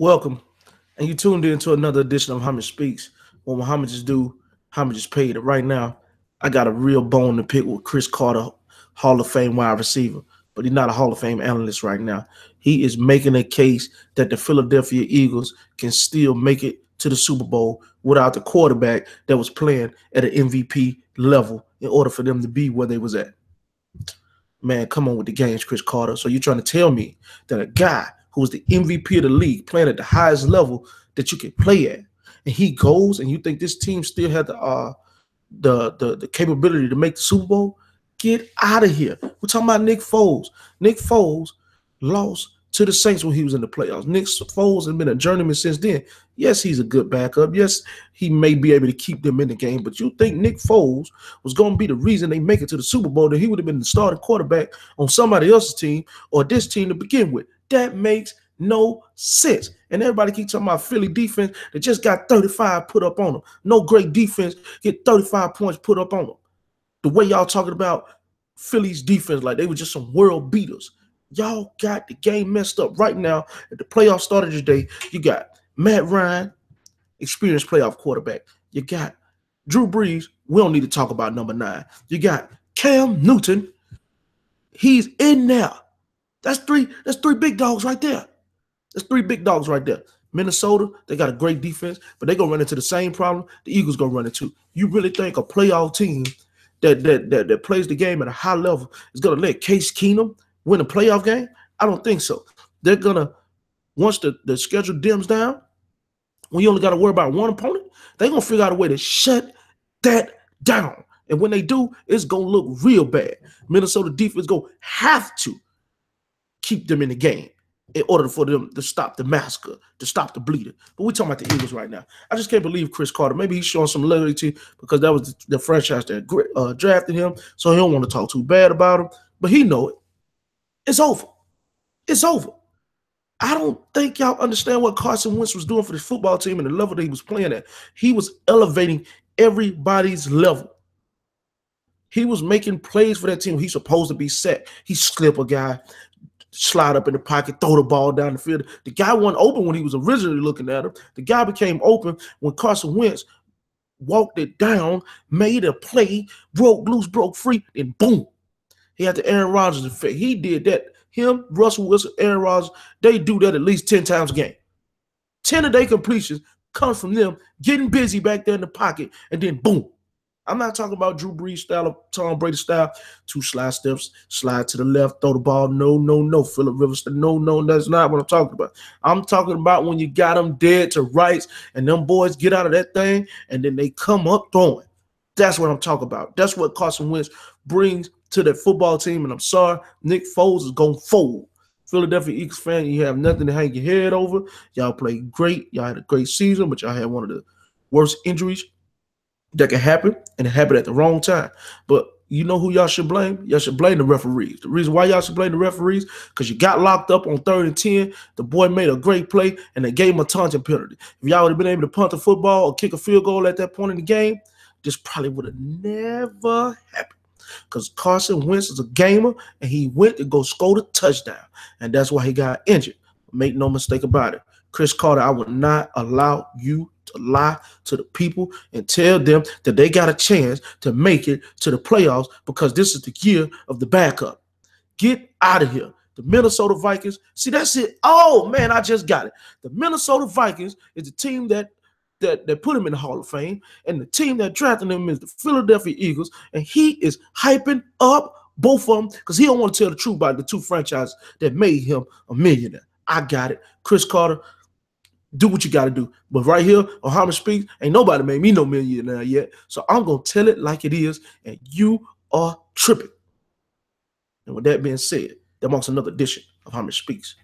Welcome, and you tuned in to another edition of Muhammad Speaks. What Muhammad just do, Muhammad just paid it. Right now, I got a real bone to pick with Chris Carter, Hall of Fame wide receiver, but he's not a Hall of Fame analyst right now. He is making a case that the Philadelphia Eagles can still make it to the Super Bowl without the quarterback that was playing at an MVP level in order for them to be where they was at. Man, come on with the games, Chris Carter. So you're trying to tell me that a guy who was the MVP of the league, playing at the highest level that you can play at, and he goes, and you think this team still had the capability to make the Super Bowl? Get out of here. We're talking about Nick Foles. Nick Foles lost to the Saints when he was in the playoffs. Nick Foles has been a journeyman since then. Yes, he's a good backup. Yes, he may be able to keep them in the game. But you think Nick Foles was going to be the reason they make it to the Super Bowl, that he would have been the starting quarterback on somebody else's team or this team to begin with? That makes no sense. And everybody keeps talking about Philly defense that just got 35 put up on them. No great defense get 35 points put up on them. The way y'all talking about Philly's defense like they were just some world beaters. Y'all got the game messed up right now. At the playoffs started today, you got Matt Ryan, experienced playoff quarterback. You got Drew Brees. We don't need to talk about number 9. You got Cam Newton. He's in there. That's three big dogs right there. That's 3 big dogs right there. Minnesota, they got a great defense, but they're going to run into the same problem the Eagles going to run into. You really think a playoff team that plays the game at a high level is going to let Case Keenum win a playoff game? I don't think so. They're going to, once the schedule dims down, when you only got to worry about one opponent, they're going to figure out a way to shut that down. And when they do, it's going to look real bad. Minnesota defense going to have to keep them in the game in order for them to stop the massacre, to stop the bleeding. But we're talking about the Eagles right now. I just can't believe Chris Carter. Maybe he's showing some loyalty because that was the franchise that drafted him, so he don't want to talk too bad about him. But he know it. It's over. It's over. I don't think y'all understand what Carson Wentz was doing for the football team and the level that he was playing at. He was elevating everybody's level. He was making plays for that team. He's supposed to be set. He slip a guy, slide up in the pocket, throw the ball down the field. The guy wasn't open when he was originally looking at him. The guy became open when Carson Wentz walked it down, made a play, broke loose, broke free, and boom. He had the Aaron Rodgers effect. He did that. Him, Russell Wilson, Aaron Rodgers, they do that at least 10 times a game. 10 of their completions come from them getting busy back there in the pocket, and then boom. I'm not talking about Drew Brees style or Tom Brady style. 2 slide steps, slide to the left, throw the ball. No. Phillip Rivers, no. That's not what I'm talking about. I'm talking about when you got them dead to rights and them boys get out of that thing and then they come up throwing. That's what I'm talking about. That's what Carson Wentz brings to that football team. And I'm sorry, Nick Foles is going to fold. Philadelphia Eagles fan, you have nothing to hang your head over. Y'all played great. Y'all had a great season, but y'all had one of the worst injuries that can happen, and it happened at the wrong time. But you know who y'all should blame? Y'all should blame the referees. The reason why y'all should blame the referees, because you got locked up on 3rd and 10. The boy made a great play, and they gave him a taunting penalty. If y'all would have been able to punt the football or kick a field goal at that point in the game, this probably would have never happened. Because Carson Wentz is a gamer, and he went to go score the touchdown, and that's why he got injured. Make no mistake about it. Chris Carter, I would not allow you to lie to the people and tell them that they got a chance to make it to the playoffs because this is the year of the backup. Get out of here. The Minnesota Vikings, see, that's it. Oh, man, I just got it. The Minnesota Vikings is the team that put him in the Hall of Fame, and the team that drafted him is the Philadelphia Eagles, and he is hyping up both of them because he don't want to tell the truth about the 2 franchises that made him a millionaire. I got it. Chris Carter, do what you got to do. But right here on Muhammad Speaks, ain't nobody made me no millionaire yet. So I'm going to tell it like it is, and you are tripping. And with that being said, that marks another edition of Muhammad Speaks.